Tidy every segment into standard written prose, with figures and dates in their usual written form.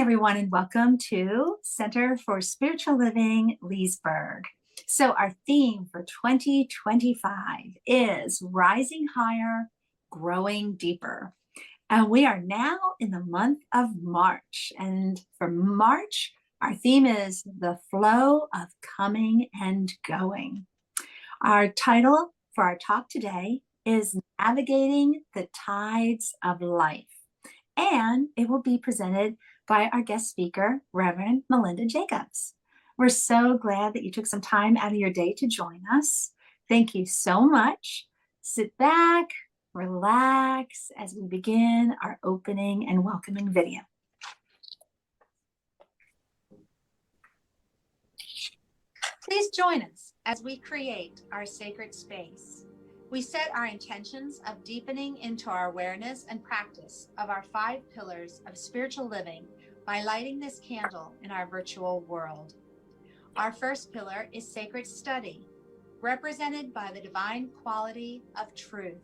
everyone, and welcome to Center for Spiritual Living, Leesburg. So our theme for 2025 is Rising Higher, Growing Deeper. And we are now in the month of March. And for March, our theme is the flow of coming and going. Our title for our talk today is Navigating the Tides of Life. And it will be presented by our guest speaker, Reverend Melinda Jacobs. We're so glad that you took some time out of your day to join us. Thank you so much. Sit back, relax as we begin our opening and welcoming video. Please join us as we create our sacred space. We set our intentions of deepening into our awareness and practice of our 5 pillars of spiritual living by lighting this candle in our virtual world. Our first pillar is sacred study, represented by the divine quality of truth.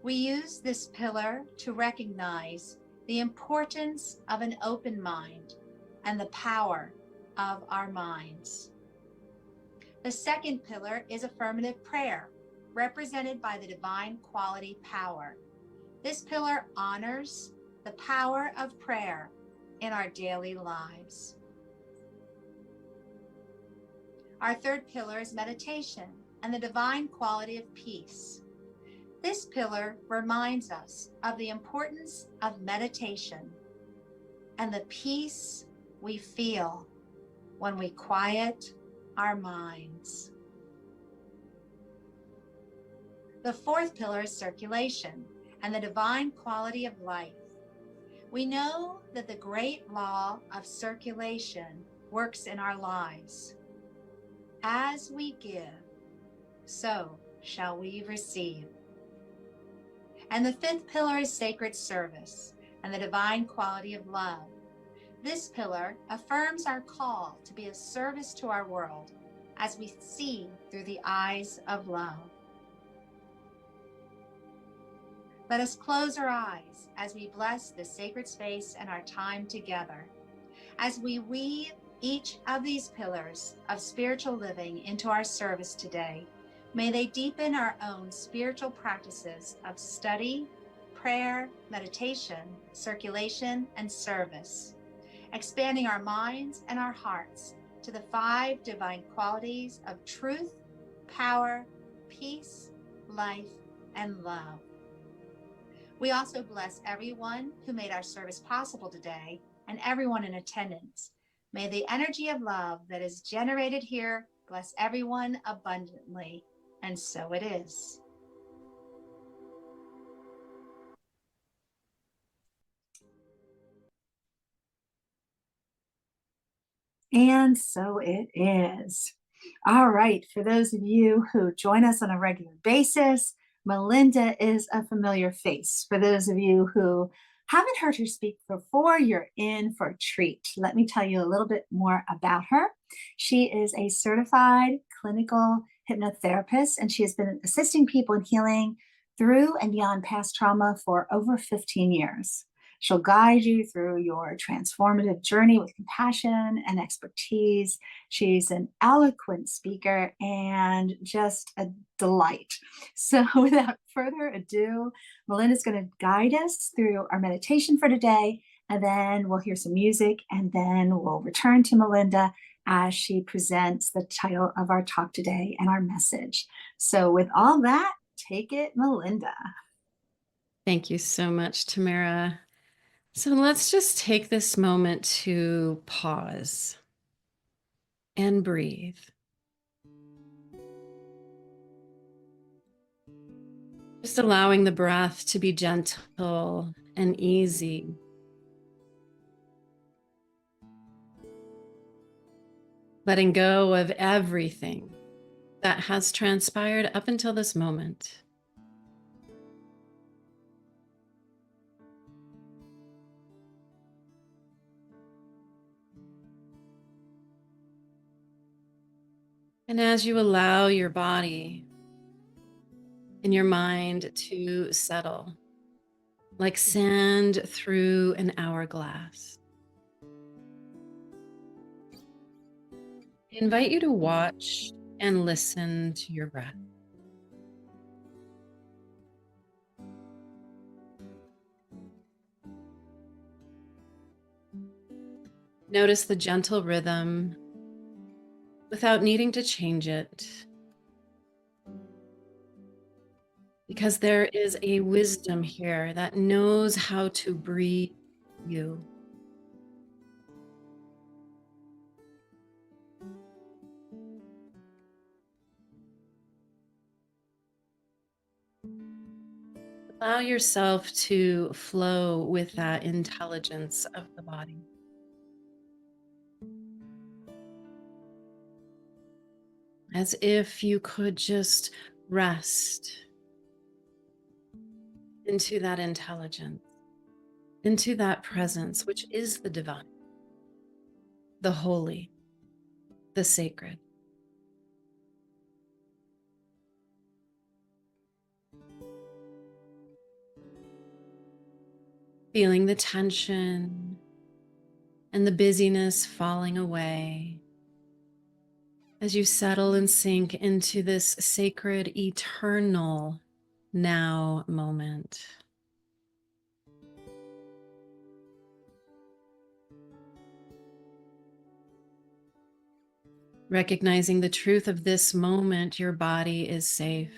We use this pillar to recognize the importance of an open mind and the power of our minds. The second pillar is affirmative prayer, represented by the divine quality power. This pillar honors the power of prayer in our daily lives. Our third pillar is meditation and the divine quality of peace. This pillar reminds us of the importance of meditation and the peace we feel when we quiet our minds. The fourth pillar is circulation and the divine quality of life. We know that the great law of circulation works in our lives. As we give, so shall we receive. And the fifth pillar is sacred service and the divine quality of love. This pillar affirms our call to be of service to our world as we see through the eyes of love. Let us close our eyes as we bless this sacred space and our time together. As we weave each of these pillars of spiritual living into our service today, may they deepen our own spiritual practices of study, prayer, meditation, circulation, and service, expanding our minds and our hearts to the 5 divine qualities of truth, power, peace, life, and love. We also bless everyone who made our service possible today and everyone in attendance. May the energy of love that is generated here bless everyone abundantly, and so it is. And so it is. All right, for those of you who join us on a regular basis, Melinda is a familiar face. For those of you who haven't heard her speak before, you're in for a treat. Let me tell you a little bit more about her. She is a certified clinical hypnotherapist, and she has been assisting people in healing through and beyond past trauma for over 15 years. She'll guide you through your transformative journey with compassion and expertise. She's an eloquent speaker and just a delight. So without further ado, Melinda's going to guide us through our meditation for today, and then we'll hear some music, and then we'll return to Melinda as she presents the title of our talk today and our message. So with all that, take it, Melinda. Thank you so much, Tamara. So let's just take this moment to pause and breathe. Just allowing the breath to be gentle and easy. Letting go of everything that has transpired up until this moment. And as you allow your body and your mind to settle, like sand through an hourglass, invite you to watch and listen to your breath. Notice the gentle rhythm without needing to change it, because there is a wisdom here that knows how to breathe you. Allow yourself to flow with that intelligence of the body. As if you could just rest into that intelligence, into that presence, which is the divine, the holy, the sacred. Feeling the tension and the busyness falling away as you settle and sink into this sacred, eternal now moment. Recognizing the truth of this moment, your body is safe.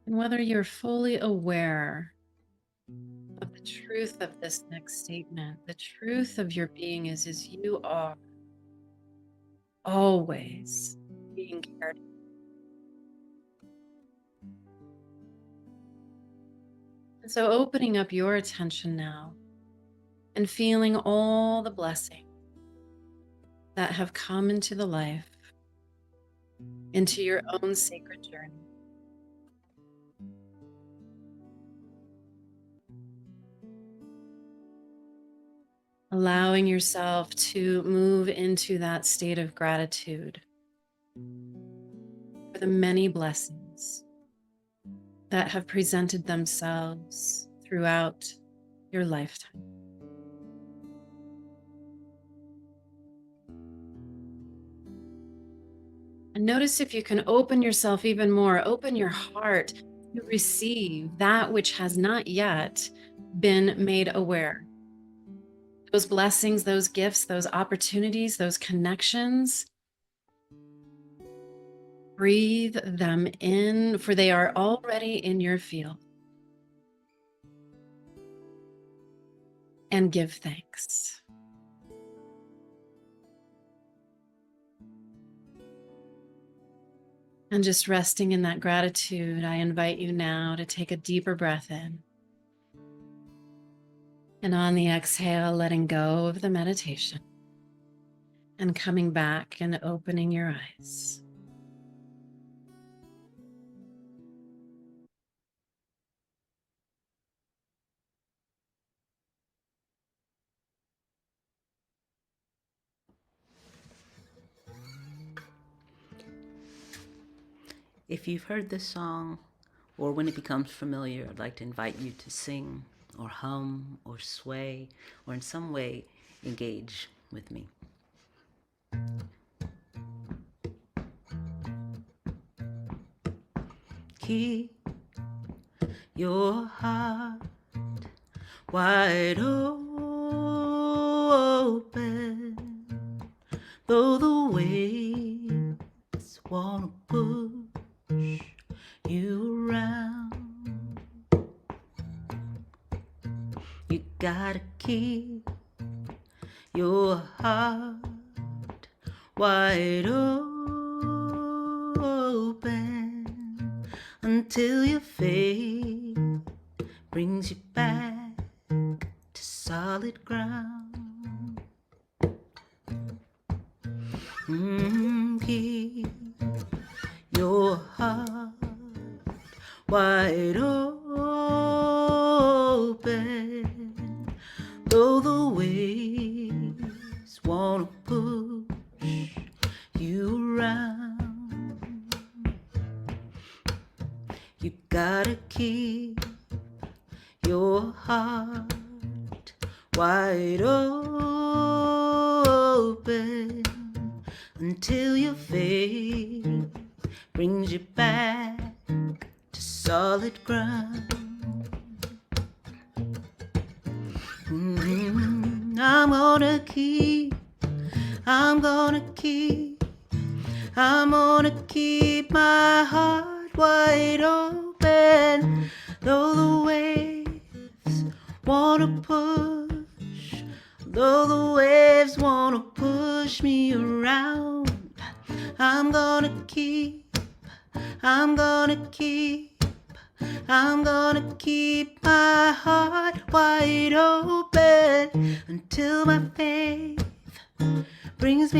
And whether you're fully aware of the truth of this next statement, the truth of your being is you are always being cared for. And so opening up your attention now and feeling all the blessings that have come into the life, into your own sacred journey. Allowing yourself to move into that state of gratitude for the many blessings that have presented themselves throughout your lifetime. And notice if you can open yourself even more, open your heart to receive that which has not yet been made aware. Those blessings, those gifts, those opportunities, those connections. Breathe them in, for they are already in your field. And give thanks. And just resting in that gratitude, I invite you now to take a deeper breath in. And on the exhale, letting go of the meditation and coming back and opening your eyes. If you've heard this song, or when it becomes familiar, I'd like to invite you to sing or hum or sway or in some way engage with me. Keep your heart wide open, though the waves wanna push you around. You gotta keep your heart wide open until your faith brings you back to solid ground. Keep your heart wide open, though the waves wanna push you around. You gotta keep your heart wide open until your faith brings you back to solid ground. I'm gonna keep my heart wide open, though the waves wanna push me around. I'm gonna keep my heart wide open until my faith brings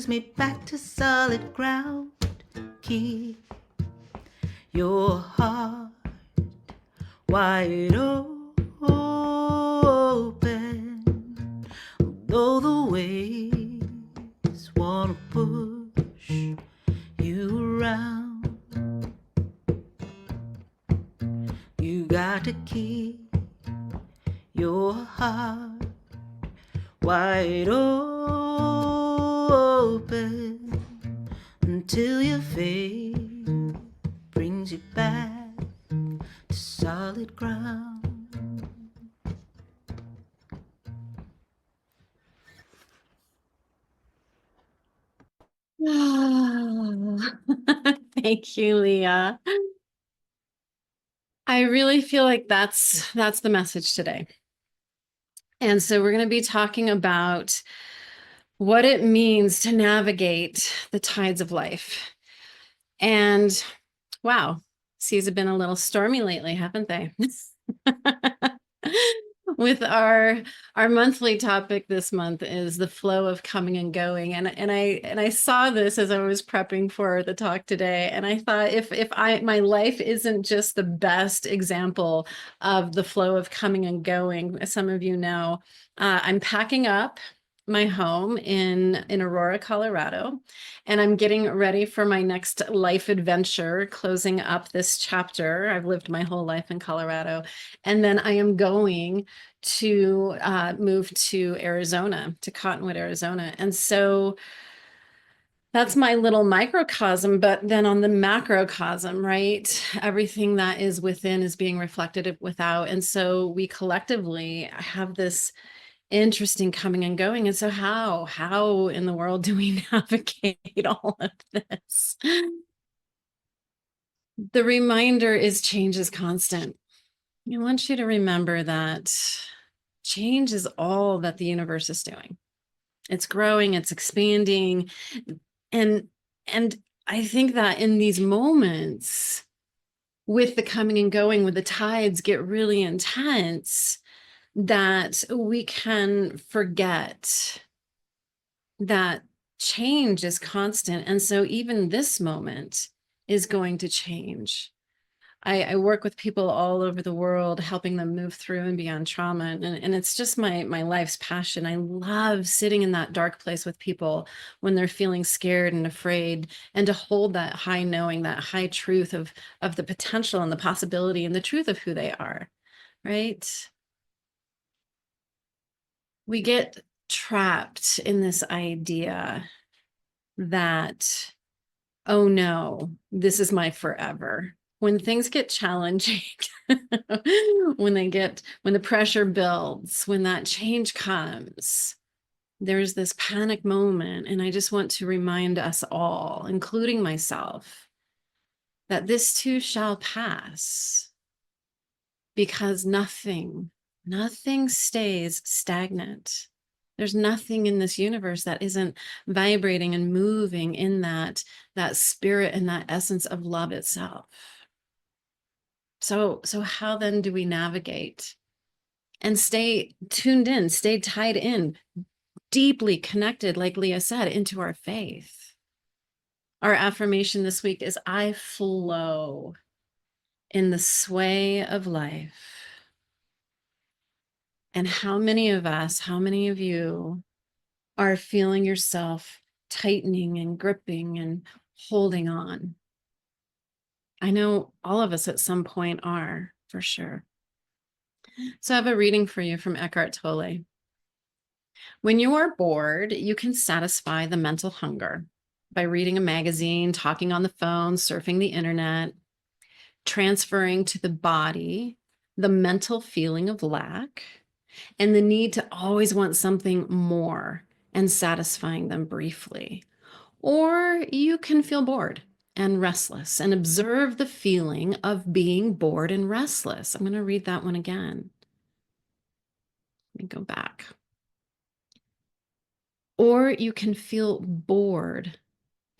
me back to solid ground. Keep your heart wide open, though the waves wanna push you around. You got to keep your heart wide open until your faith brings you back to solid ground. Thank you, Leah. I really feel like that's the message today. And so we're going to be talking about what it means to navigate the tides of life. And wow, seas have been a little stormy lately, haven't they? With our monthly topic this month is the flow of coming and going, and I saw this as I was prepping for the talk today, and I thought if my life isn't just the best example of the flow of coming and going, as some of you know, I'm packing up my home in Aurora, Colorado, and I'm getting ready for my next life adventure, closing up this chapter. I've lived my whole life in Colorado, and then I am going to move to Arizona, to Cottonwood, Arizona. And so that's my little microcosm, but then on the macrocosm, right? Everything that is within is being reflected without. And so we collectively have this interesting coming and going. And so how in the world do we navigate all of this? The reminder is change is constant. I want you to remember that change is all that the universe is doing. It's growing, it's expanding. And I think that in these moments, with the coming and going, with the tides get really intense, that we can forget that change is constant. And so even this moment is going to change. I work with people all over the world, helping them move through and beyond trauma. And it's just my life's passion. I love sitting in that dark place with people when they're feeling scared and afraid, and to hold that high knowing, that high truth of the potential and the possibility and the truth of who they are, right? We get trapped in this idea that, oh no, this is my forever. When things get challenging, when the pressure builds, when that change comes, there's this panic moment. And I just want to remind us all, including myself, that this too shall pass, because nothing stays stagnant. There's nothing in this universe that isn't vibrating and moving in that spirit and that essence of love itself. So how then do we navigate and stay tuned in, stay tied in, deeply connected, like Leah said, into our faith? Our affirmation this week is, I flow in the sway of life. And how many of you are feeling yourself tightening and gripping and holding on? I know all of us at some point are, for sure. So I have a reading for you from Eckhart Tolle. When you are bored, you can satisfy the mental hunger by reading a magazine, talking on the phone, surfing the internet, transferring to the body the mental feeling of lack and the need to always want something more and satisfying them briefly. Or you can feel bored and restless and observe the feeling of being bored and restless. I'm going to read that one again. Let me go back. Or you can feel bored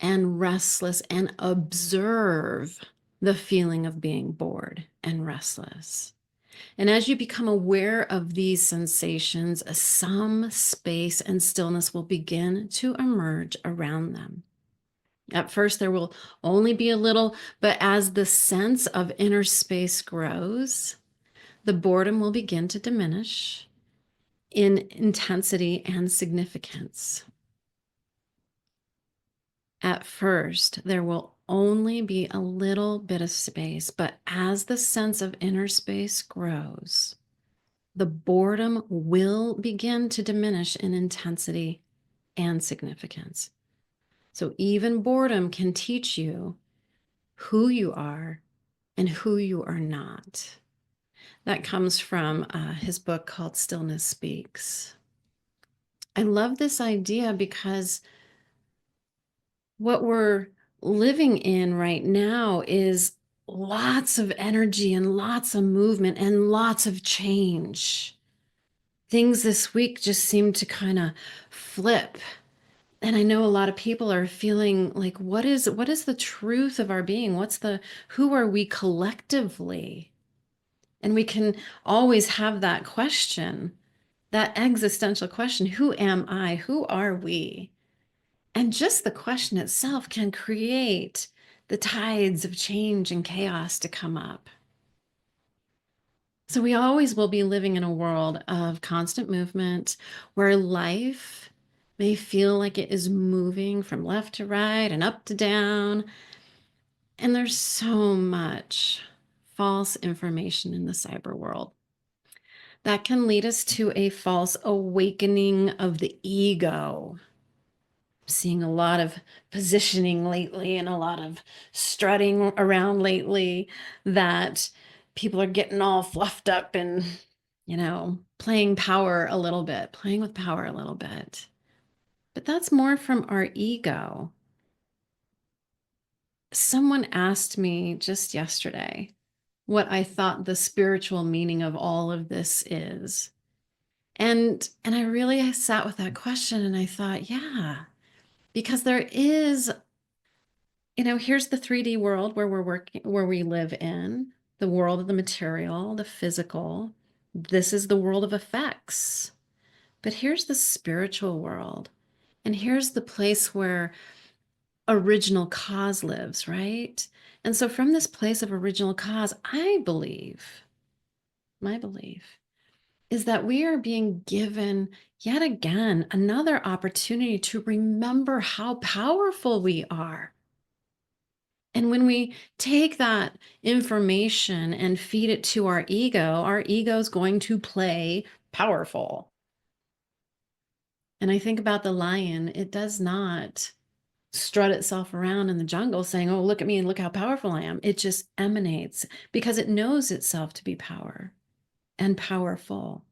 and restless and observe the feeling of being bored and restless. And as you become aware of these sensations, some space and stillness will begin to emerge around them. At first, there will only be a little, but as the sense of inner space grows, the boredom will begin to diminish in intensity and significance. At first, there will only be a little bit of space, but as the sense of inner space grows, the boredom will begin to diminish in intensity and significance. So even boredom can teach you who you are and who you are not. That comes from his book called Stillness Speaks. I love this idea because what we're living in right now is lots of energy and lots of movement and lots of change. Things this week just seem to kind of flip. And I know a lot of people are feeling like, what is the truth of our being? Who are we collectively? And we can always have that question, that existential question, who am I? Who are we? And just the question itself can create the tides of change and chaos to come up. So we always will be living in a world of constant movement where life may feel like it is moving from left to right and up to down. And there's so much false information in the cyber world that can lead us to a false awakening of the ego. Seeing a lot of positioning lately and a lot of strutting around lately that people are getting all fluffed up and, playing with power a little bit. But that's more from our ego. Someone asked me just yesterday what I thought the spiritual meaning of all of this is. I sat with that question and I thought, yeah, because there is, here's the 3D world where we're working, where we live in, the world of the material, the physical. This is the world of effects. But here's the spiritual world. And here's the place where original cause lives, right? And so from this place of original cause, my belief is that we are being given yet again another opportunity to remember how powerful we are. And when we take that information and feed it to our ego is going to play powerful. And I think about the lion, it does not strut itself around in the jungle saying, oh, look at me and look how powerful I am. It just emanates because it knows itself to be power and powerful.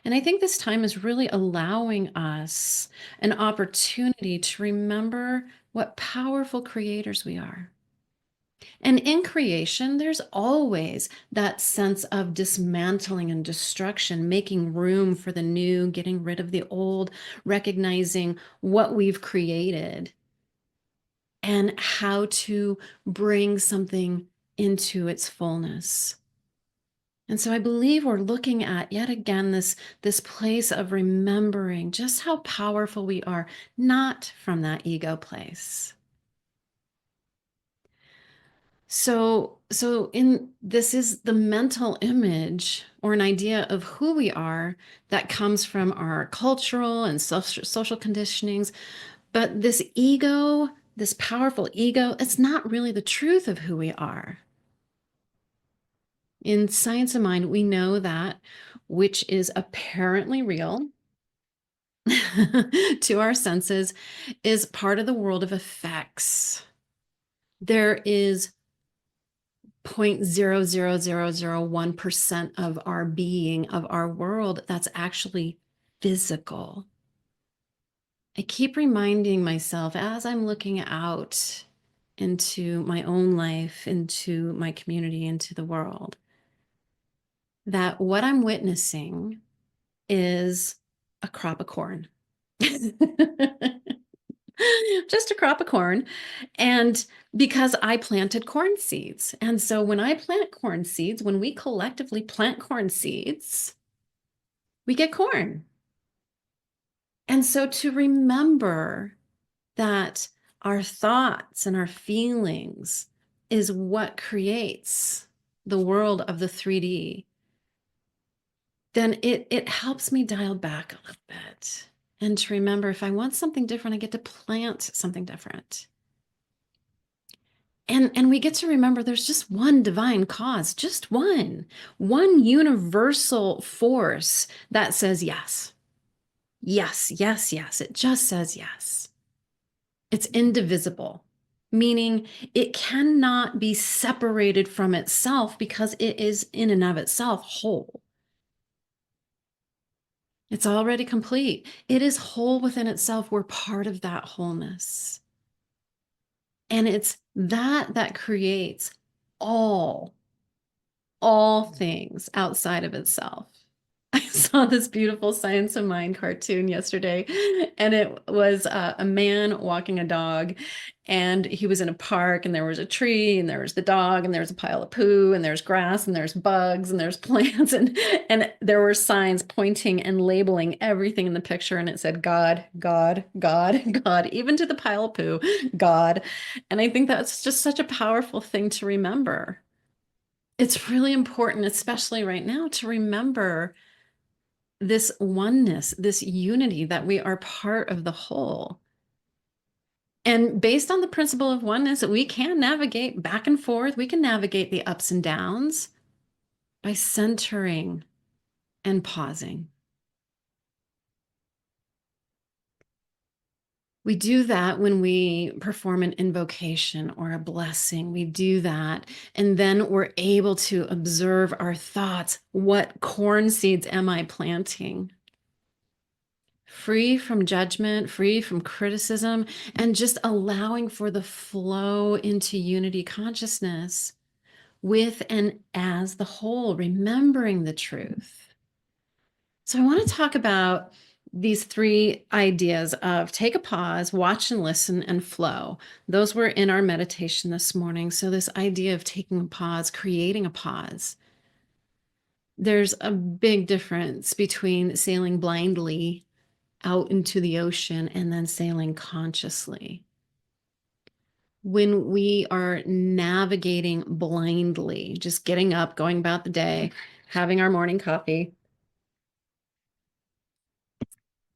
And I think this time is really allowing us an opportunity to remember what powerful creators we are. And in creation, there's always that sense of dismantling and destruction, making room for the new, getting rid of the old, recognizing what we've created and how to bring something into its fullness. And so I believe we're looking at yet again this place of remembering just how powerful we are, not from that ego place. This is the mental image or an idea of who we are that comes from our cultural and social conditionings. But this ego this powerful ego, it's not really the truth of who we are. In Science of Mind, we know that which is apparently real to our senses is part of the world of effects. There is 0.00001% of our being, of our world, that's actually physical. I keep reminding myself as I'm looking out into my own life, into my community, into the world, that what I'm witnessing is a crop of corn. Just a crop of corn. And because I planted corn seeds. And so when I plant corn seeds, when we collectively plant corn seeds, we get corn. And so to remember that our thoughts and our feelings is what creates the world of the 3D, then it helps me dial back a little bit. And to remember, if I want something different, I get to plant something different. And we get to remember there's just one divine cause, just one universal force that says yes. Yes, yes, yes. It just says yes. It's indivisible, meaning it cannot be separated from itself because it is in and of itself whole. It's already complete. It is whole within itself. We're part of that wholeness. And it's that creates all things outside of itself. I saw this beautiful Science of Mind cartoon yesterday, and it was a man walking a dog, and he was in a park, and there was a tree, and there was the dog, and there's a pile of poo, and there's grass, and there's bugs, and there's plants, and there were signs pointing and labeling everything in the picture, and it said God, God, God, God, even to the pile of poo, God. And I think that's just such a powerful thing to remember. It's really important, especially right now, to remember this oneness, this unity, that we are part of the whole. And based on the principle of oneness, we can navigate back and forth. We can navigate the ups and downs by centering and pausing. We do that when we perform an invocation or a blessing. We do that, and then we're able to observe our thoughts. What corn seeds am I planting? Free from judgment, free from criticism, and just allowing for the flow into unity consciousness with and as the whole, remembering the truth. So I want to talk about these three ideas of take a pause, watch and listen, and flow. Those were in our meditation this morning. So this idea of taking a pause, creating a pause. There's a big difference between sailing blindly out into the ocean and then sailing consciously. When we are navigating blindly, just getting up, going about the day, having our morning coffee,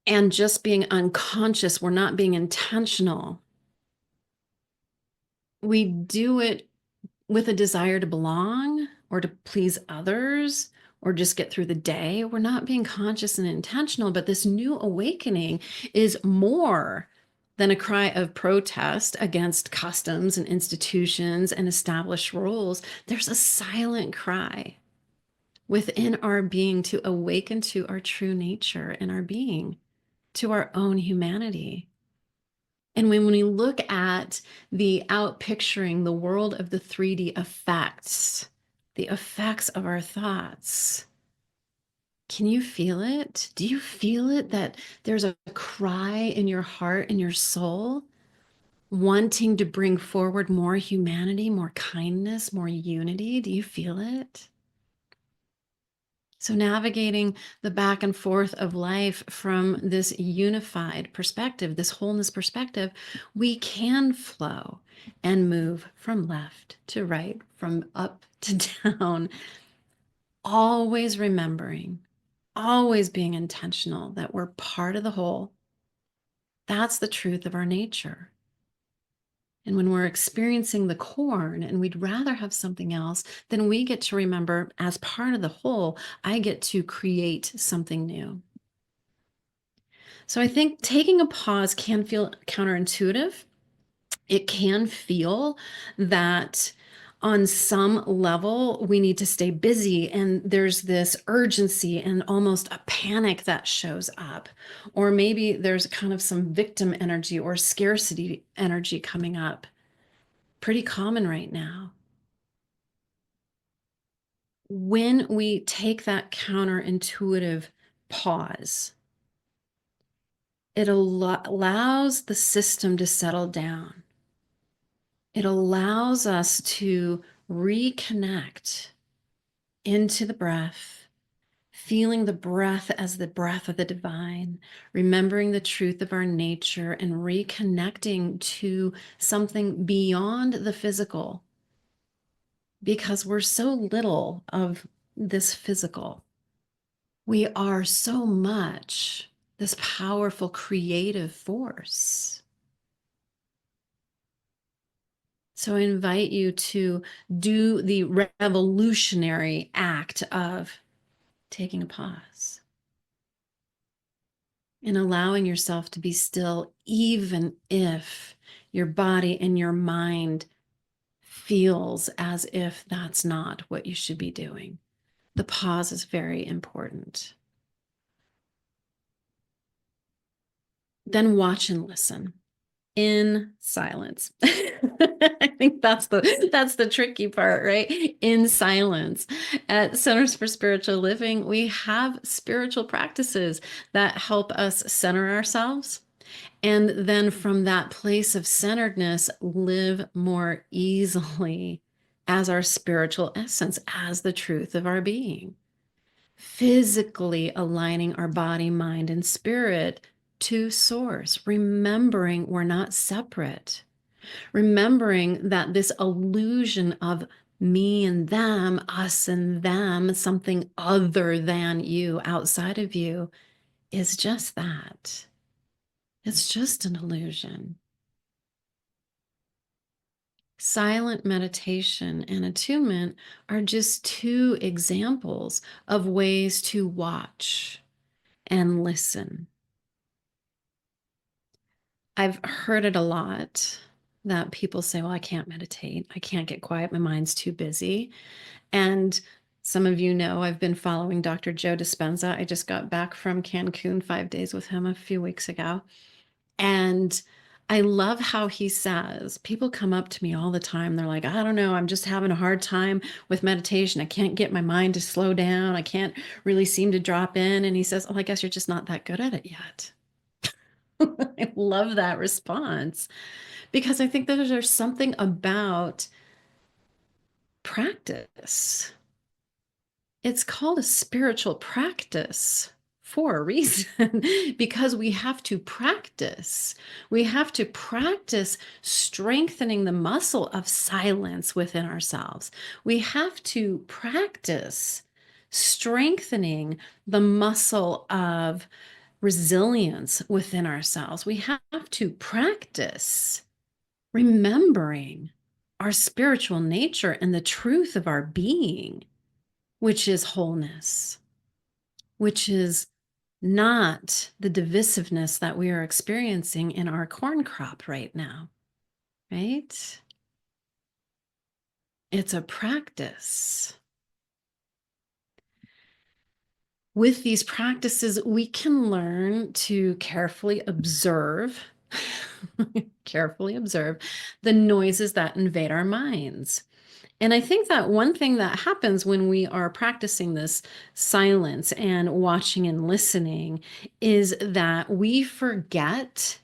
and just being unconscious, we're not being intentional. We do it with a desire to belong or to please others or just get through the day. We're not being conscious and intentional, but this new awakening is more than a cry of protest against customs and institutions and established rules. There's a silent cry within our being to awaken to our true nature in our being, to our own humanity. And when we look at the outpicturing the world of the 3D effects, the effects of our thoughts, can you feel it? Do you feel it, that there's a cry in your heart and your soul wanting to bring forward more humanity, more kindness, more unity? Do you feel it? So navigating the back and forth of life from this unified perspective, this wholeness perspective, we can flow and move from left to right, from up to down, always remembering, always being intentional that we're part of the whole. That's the truth of our nature. And when we're experiencing the corn and we'd rather have something else, then we get to remember, as part of the whole, I get to create something new. So I think taking a pause can feel counterintuitive. It can feel that on some level we need to stay busy, and there's this urgency and almost a panic that shows up. Or maybe there's kind of some victim energy or scarcity energy coming up. Pretty common right now. When we take that counterintuitive pause, it allows the system to settle down. It allows us to reconnect into the breath, feeling the breath as the breath of the divine, remembering the truth of our nature, and reconnecting to something beyond the physical, because we're so little of this physical. We are so much this powerful creative force. So I invite you to do the revolutionary act of taking a pause and allowing yourself to be still, even if your body and your mind feels as if that's not what you should be doing. The pause is very important. Then watch and listen in silence. I think that's the tricky part, right? In silence. At Centers for Spiritual Living, we have spiritual practices that help us center ourselves. And then from that place of centeredness, live more easily as our spiritual essence, as the truth of our being. Physically aligning our body, mind, and spirit to source, remembering we're not separate, remembering that this illusion of me and them, us and them, something other than you, outside of you, is just that. It's just an illusion. Silent meditation and attunement are just two examples of ways to watch and listen. I've heard it a lot that people say, well, I can't meditate. I can't get quiet. My mind's too busy. And some of you know I've been following Dr. Joe Dispenza. I just got back from Cancun 5 days with him a few weeks ago. And I love how he says, people come up to me all the time. They're like, I don't know, I'm just having a hard time with meditation. I can't get my mind to slow down. I can't really seem to drop in. And he says, oh, I guess you're just not that good at it yet. I love that response, because I think that there's something about practice. It's called a spiritual practice for a reason, because we have to practice. We have to practice strengthening the muscle of silence within ourselves. We have to practice strengthening the muscle of resilience within ourselves. We have to practice remembering our spiritual nature and the truth of our being, which is wholeness, which is not the divisiveness that we are experiencing in our corn crop right now, right? It's a practice. With these practices, we can learn to carefully observe, carefully observe the noises that invade our minds. And I think that one thing that happens when we are practicing this silence and watching and listening is that we forget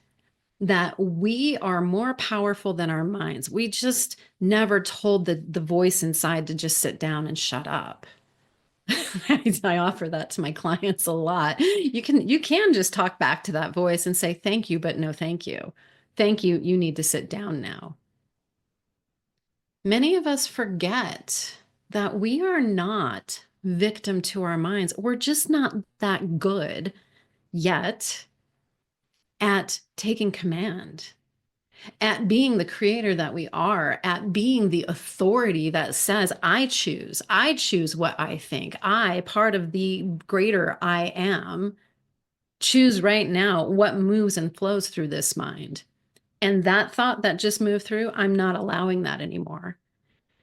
that we are more powerful than our minds. We just never told the voice inside to just sit down and shut up. I offer that to my clients a lot. You can just talk back to that voice and say, thank you, but no, thank you. Thank you. You need to sit down now. Many of us forget that we are not victim to our minds. We're just not that good yet at taking command. at being the creator that we are, at being the authority that says, I choose what I think. I, part of the greater I am, choose right now what moves and flows through this mind. And that thought that just moved through, I'm not allowing that anymore.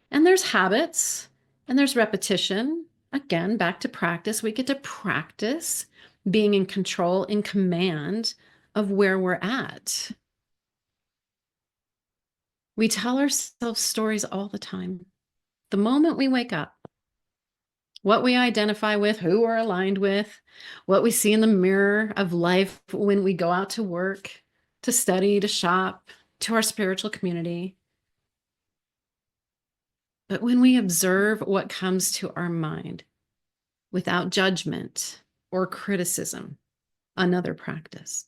And there's habits and there's repetition. Again, back to practice. We get to practice being in control, in command of where we're at. We tell ourselves stories all the time. The moment we wake up, what we identify with, who we're aligned with, what we see in the mirror of life when we go out to work, to study, to shop, to our spiritual community. But when we observe what comes to our mind without judgment or criticism, another practice,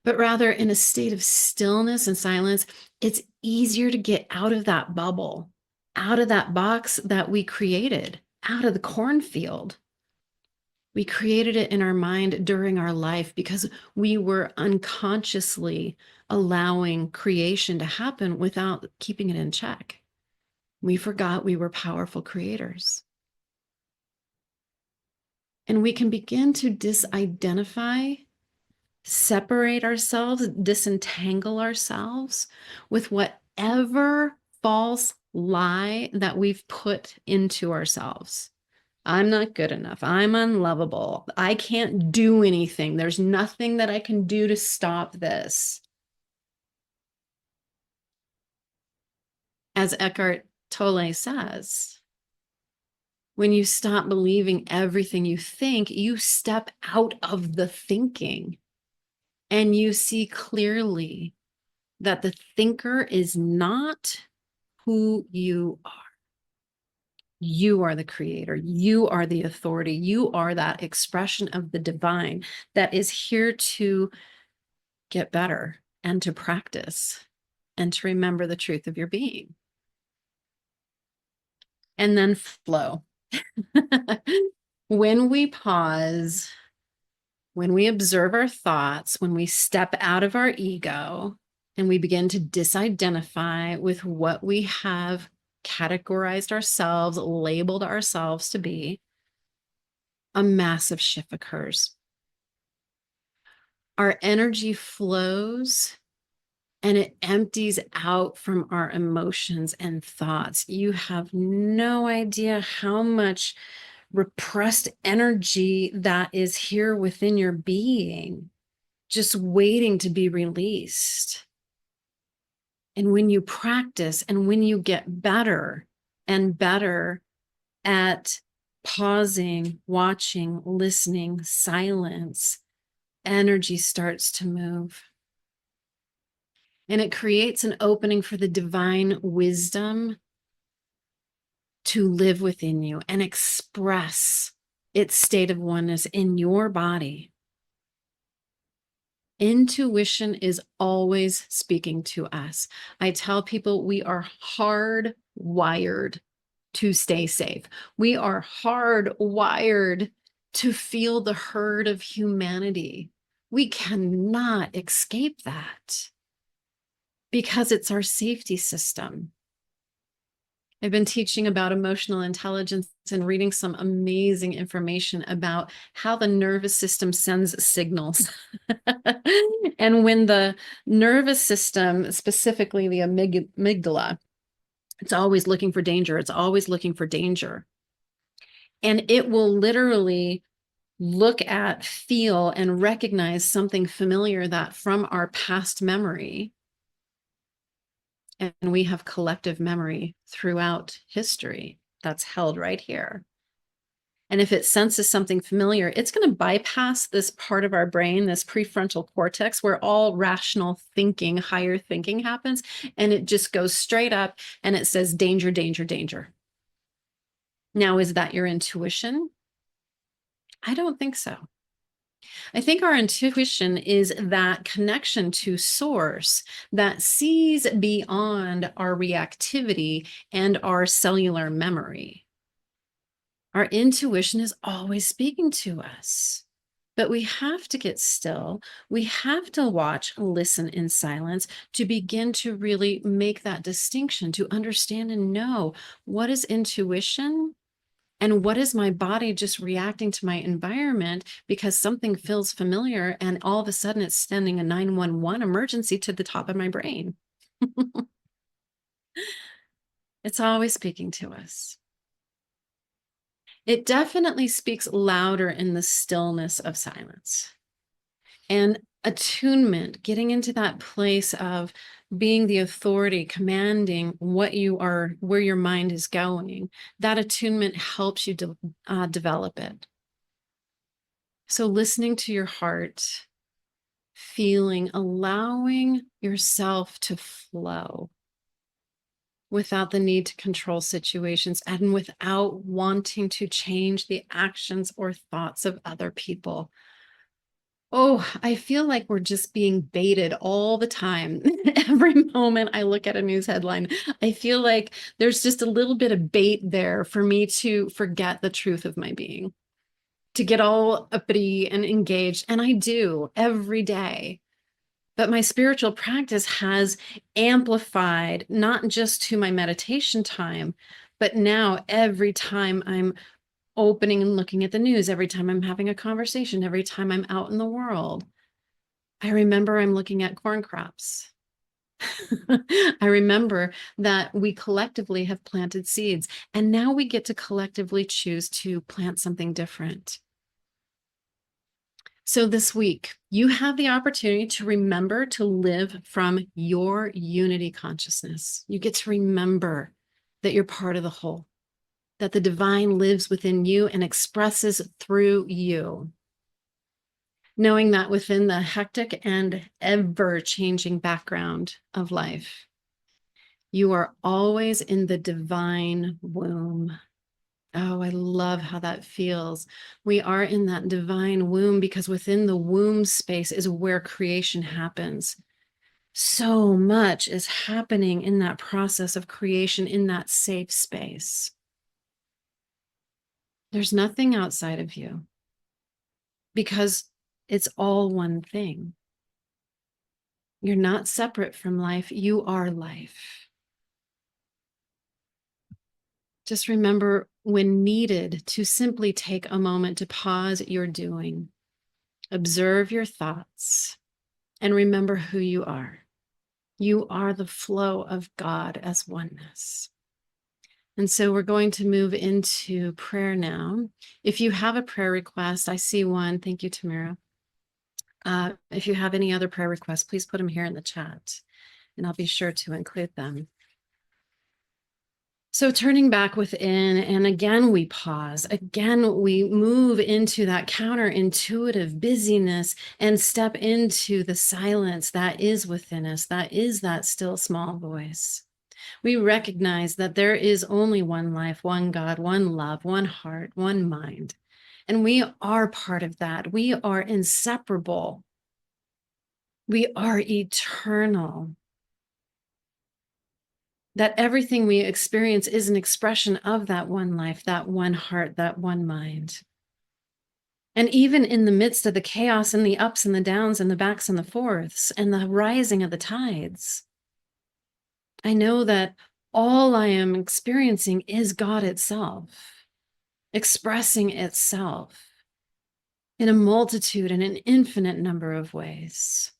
but rather in a state of stillness and silence, it's easier to get out of that bubble, out of that box that we created, out of the cornfield. We created it in our mind during our life because we were unconsciously allowing creation to happen without keeping it in check. We forgot we were powerful creators. And we can begin to disidentify, separate ourselves, disentangle ourselves with whatever false lie that we've put into ourselves. I'm not good enough. I'm unlovable. I can't do anything. There's nothing that I can do to stop this. As Eckhart Tolle says, when you stop believing everything you think, you step out of the thinking and you see clearly that the thinker is not who you are. You are the creator. You are the authority. You are that expression of the divine that is here to get better and to practice and to remember the truth of your being. And then flow. When we pause, when we observe our thoughts, when we step out of our ego and we begin to disidentify with what we have categorized ourselves, labeled ourselves to be, a massive shift occurs. Our energy flows and it empties out from our emotions and thoughts. You have no idea how much repressed energy that is here within your being, just waiting to be released. And when you practice and when you get better and better at pausing, watching, listening, silence, energy starts to move. And it creates an opening for the divine wisdom to live within you and express its state of oneness in your body. Intuition is always speaking to us. I tell people we are hardwired to stay safe. We are hardwired to feel the herd of humanity. We cannot escape that because it's our safety system. I've been teaching about emotional intelligence and reading some amazing information about how the nervous system sends signals. And when the nervous system, specifically the amygdala, it's always looking for danger. It's always looking for danger. And it will literally look at, feel, and recognize something familiar that from our past memory. And we have collective memory throughout history that's held right here. And if it senses something familiar, it's going to bypass this part of our brain, this prefrontal cortex, where all rational thinking, higher thinking happens. And it just goes straight up and it says, danger, danger, danger. Now, is that your intuition? I don't think so. I think our intuition is that connection to source that sees beyond our reactivity and our cellular memory. Our intuition is always speaking to us. But we have to get still. We have to watch, listen in silence to begin to really make that distinction, to understand and know what is intuition and what is my body just reacting to my environment because something feels familiar and all of a sudden it's sending a 911 emergency to the top of my brain. It's always speaking to us. It definitely speaks louder in the stillness of silence. And attunement, getting into that place of being the authority, commanding what you are, where your mind is going, that attunement helps you develop it. So listening to your heart, feeling, allowing yourself to flow without the need to control situations and without wanting to change the actions or thoughts of other people. Oh, I feel like we're just being baited all the time. Every moment I look at a news headline, I feel like there's just a little bit of bait there for me to forget the truth of my being, to get all uppity and engaged. And I do every day. But my spiritual practice has amplified, not just to my meditation time, but now every time I'm opening and looking at the news, every time I'm having a conversation, every time I'm out in the world, I remember I'm looking at corn crops. I remember that we collectively have planted seeds, and now we get to collectively choose to plant something different. So this week, you have the opportunity to remember to live from your unity consciousness. You get to remember that you're part of the whole, that the divine lives within you and expresses through you. Knowing that within the hectic and ever-changing background of life, you are always in the divine womb. Oh, I love how that feels. We are in that divine womb because within the womb space is where creation happens. So much is happening in that process of creation, in that safe space. There's nothing outside of you because it's all one thing. You're not separate from life. You are life. Just remember when needed to simply take a moment to pause your doing, observe your thoughts, and remember who you are. You are the flow of God as oneness. And so we're going to move into prayer now. If you have a prayer request, I see one. Thank you, Tamara. If you have any other prayer requests, please put them here in the chat, and I'll be sure to include them. So turning back within, and again, we pause. Again, we move into that counterintuitive busyness and step into the silence that is within us, that is that still small voice. We recognize that there is only one life, one God, one love, one heart, one mind. And we are part of that. We are inseparable. We are eternal. That everything we experience is an expression of that one life, that one heart, that one mind. And even in the midst of the chaos and the ups and the downs and the backs and the forths and the rising of the tides, I know that all I am experiencing is God itself, expressing itself in a multitude and an infinite number of ways.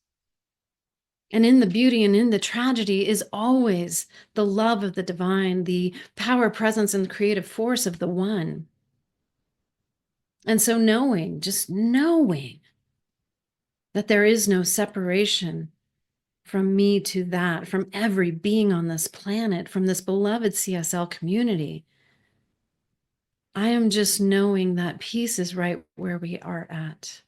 And in the beauty and in the tragedy is always the love of the divine, the power, presence, and creative force of the one. And so knowing, just knowing that there is no separation from me to that, from every being on this planet, from this beloved CSL community, I am just knowing that peace is right where we are at.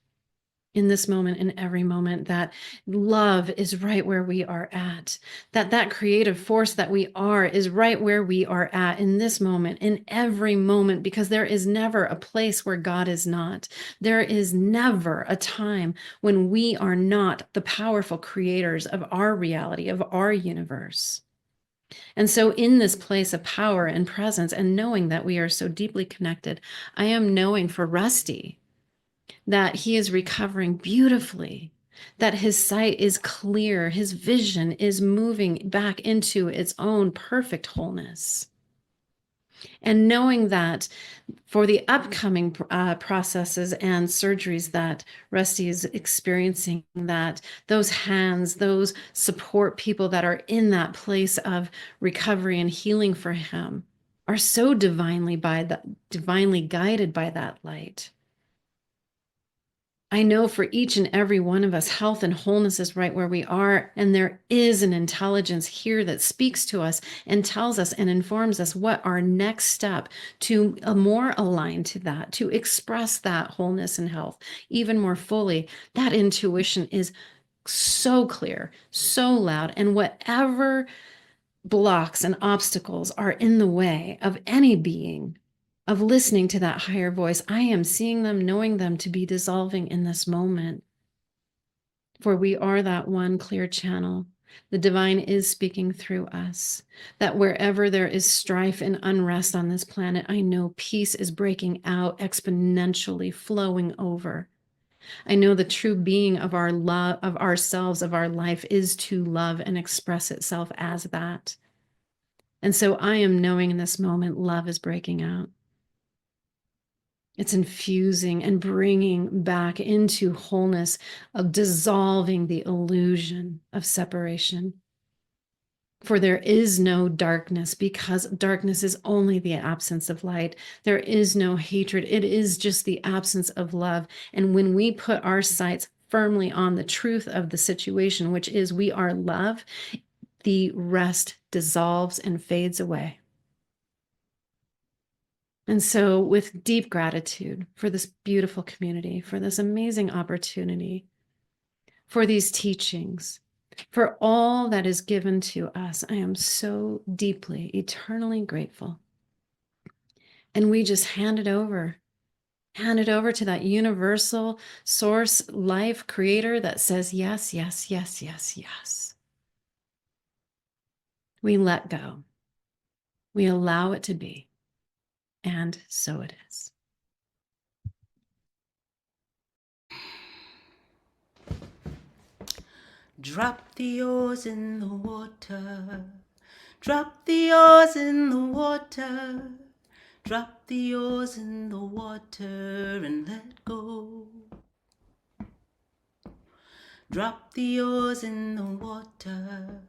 In this moment, in every moment, that love is right where we are at, that creative force that we are is right where we are at in this moment, in every moment, because there is never a place where God is not. There is never a time when we are not the powerful creators of our reality, of our universe. And so in this place of power and presence and knowing that we are so deeply connected, I am knowing for Rusty that he is recovering beautifully, that his sight is clear, his vision is moving back into its own perfect wholeness. And knowing that for the upcoming processes and surgeries that Rusty is experiencing, that those hands, those support people that are in that place of recovery and healing for him are so divinely guided by that light. I know for each and every one of us, health and wholeness is right where we are. And there is an intelligence here that speaks to us and tells us and informs us what our next step to more align to that, to express that wholeness and health even more fully. That intuition is so clear, so loud. And whatever blocks and obstacles are in the way of any being, of listening to that higher voice, I am seeing them, knowing them to be dissolving in this moment. For we are that one clear channel. The divine is speaking through us. That wherever there is strife and unrest on this planet, I know peace is breaking out exponentially, flowing over. I know the true being of our love, of ourselves, of our life is to love and express itself as that. And so I am knowing in this moment, love is breaking out. It's infusing and bringing back into wholeness, of dissolving the illusion of separation. For there is no darkness, because darkness is only the absence of light. There is no hatred. It is just the absence of love. And when we put our sights firmly on the truth of the situation, which is we are love, the rest dissolves and fades away. And so, with deep gratitude for this beautiful community, for this amazing opportunity, for these teachings, for all that is given to us, I am so deeply, eternally grateful. And we just hand it over to that universal source, life, creator that says, yes, yes, yes, yes, yes. We let go. We allow it to be. And so it is. Drop the oars in the water. Drop the oars in the water. Drop the oars in the water and let go. Drop the oars in the water.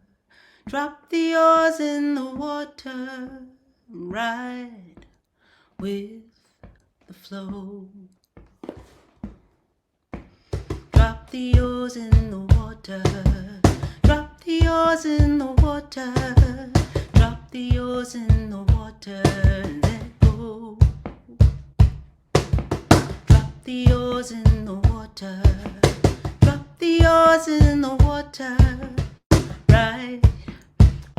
Drop the oars in the water. Ride with the flow. Drop the oars in the water. Drop the oars in the water. Drop the oars in the water and let go. Drop the oars in the water. Drop the oars in the water. Right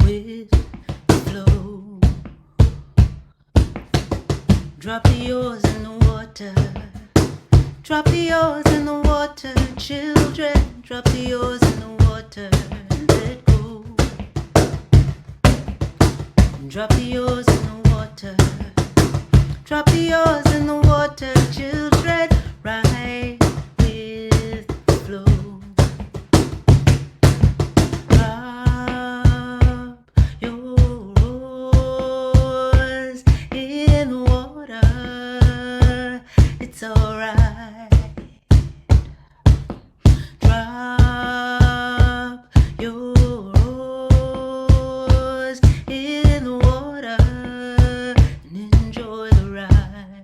with the flow. Drop the oars in the water. Drop the oars in the water, children. Drop the oars in the water and let go. Drop the oars in the water. Drop the oars in the water, children. Right with the flow. Drop your oars in the water. It's alright. Drop your oars in the water and enjoy the ride.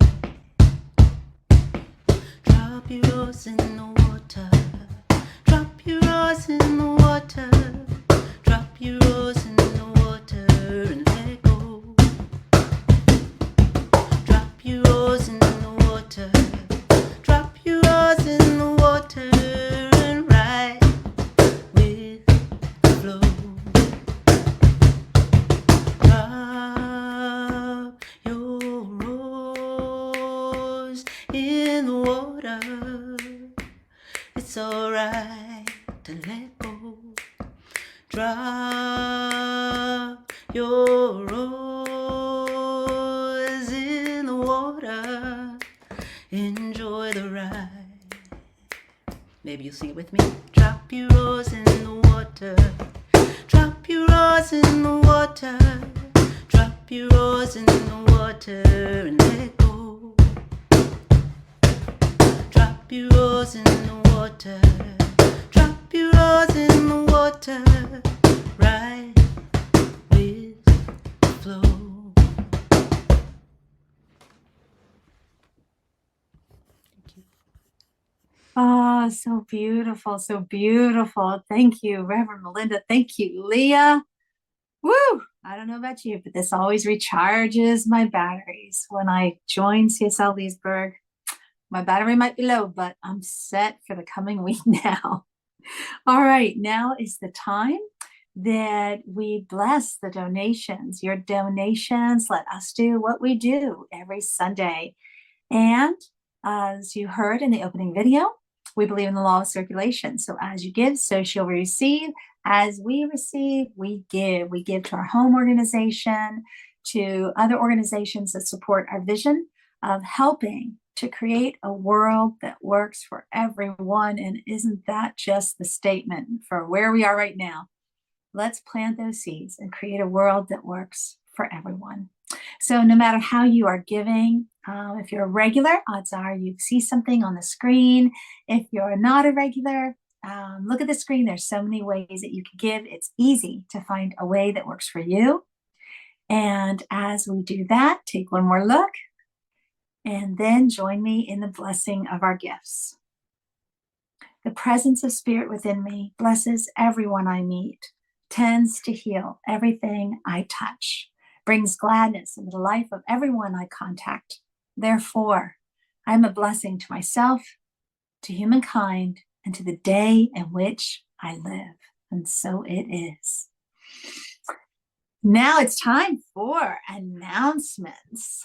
Drop your oars in the water. Drop your oars in the water. Drop your oars in the water and let go. Drop your oars in the water. Drop your oars in the water and ride with the flow. Drop your oars in the water. It's alright to let go. Drop your oars in the water. Enjoy the ride. Maybe you'll sing it with me. Drop your oars in the water. Drop your oars in the water. Drop your oars in the water and let go. Drop your oars in the water. Drop your oars in the water. Right with the flow. Thank you. Oh, so beautiful, so beautiful. Thank you, Reverend Melinda. Thank you, Leah. Woo! I don't know about you, but this always recharges my batteries. When I join CSL Leesburg, my battery might be low, but I'm set for the coming week now. All right, now is the time that we bless the donations. Your donations let us do what we do every Sunday. And as you heard in the opening video, we believe in the law of circulation. So as you give, so shall we receive. As we receive, we give. We give to our home organization, to other organizations that support our vision of helping to create a world that works for everyone. And isn't that just the statement for where we are right now? Let's plant those seeds and create a world that works for everyone. So no matter how you are giving, if you're a regular, odds are you see something on the screen. If you're not a regular, look at the screen. There's so many ways that you can give. It's easy to find a way that works for you. And as we do that, take one more look and then join me in the blessing of our gifts. The presence of Spirit within me blesses everyone I meet, tends to heal everything I touch, brings gladness into the life of everyone I contact. Therefore, I am a blessing to myself, to humankind, and to the day in which I live. And so it is. Now it's time for announcements.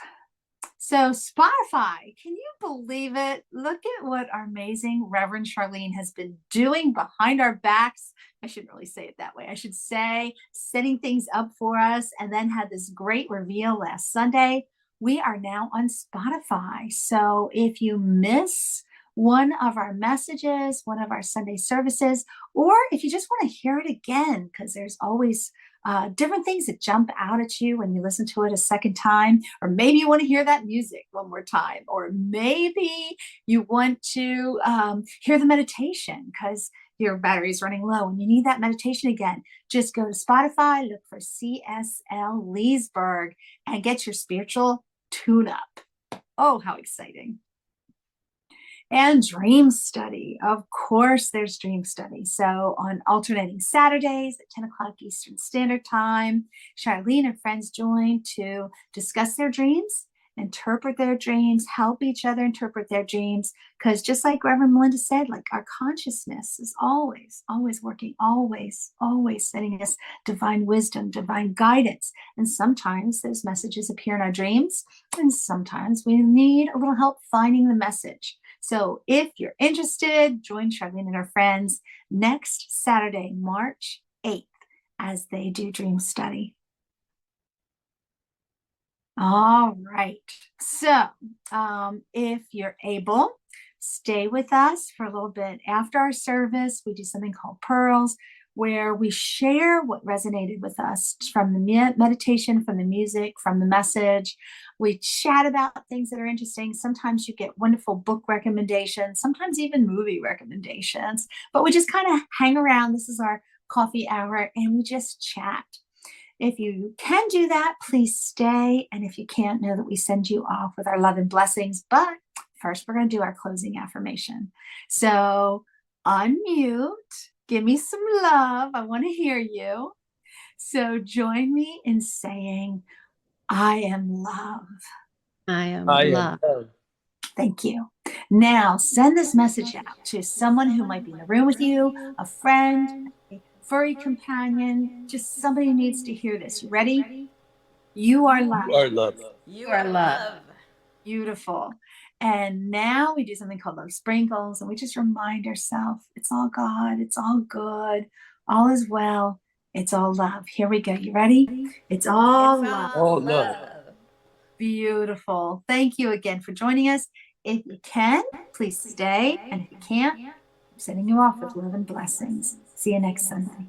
So Spotify, can you believe it? Look at what our amazing Reverend Charlene has been doing behind our backs. I shouldn't really say it that way. I should say setting things up for us, and then had this great reveal last Sunday. We are now on Spotify. So if you miss one of our messages, one of our Sunday services, or if you just want to hear it again, because there's always different things that jump out at you when you listen to it a second time, or maybe you want to hear that music one more time, or maybe you want to hear the meditation because your battery is running low and you need that meditation again. Just go to Spotify, look for CSL Leesburg, and get your spiritual tune-up. Oh, how exciting. And Dream Study. Of course, there's Dream Study. So on alternating Saturdays at 10 o'clock Eastern Standard Time, Charlene and friends join to discuss their dreams, interpret their dreams, help each other interpret their dreams. Because just like Reverend Melinda said, like our consciousness is always, always working, always, always sending us divine wisdom, divine guidance. And sometimes those messages appear in our dreams, and sometimes we need a little help finding the message. So if you're interested, join Charlene and her friends next Saturday, March 8th, as they do Dream Study. All right. So if you're able, stay with us for a little bit after our service. We do something called Pearls, where we share what resonated with us from the meditation, from the music, from the message. We chat about things that are interesting. Sometimes you get wonderful book recommendations, sometimes even movie recommendations, but we just kind of hang around. This is our coffee hour, and we just chat. If you can do that, please stay. And if you can't, know that we send you off with our love and blessings. But first, we're going to do our closing affirmation. So unmute, give me some love. I want to hear you. So join me in saying, I am love. I am I love. am love. Thank you. Now send this message out to someone who might be in the room with you, a friend, a furry companion, just somebody who needs to hear this. You ready? You are You loved. are love. You are love. Beautiful. And now we do something called love sprinkles, and we just remind ourselves it's all God, it's all good, all is well, it's all love. Here we go. You ready? It's all love. All love. Beautiful. Thank you again for joining us. If you can, please stay. And if you can't, Sending you off with love and blessings. See you next Sunday.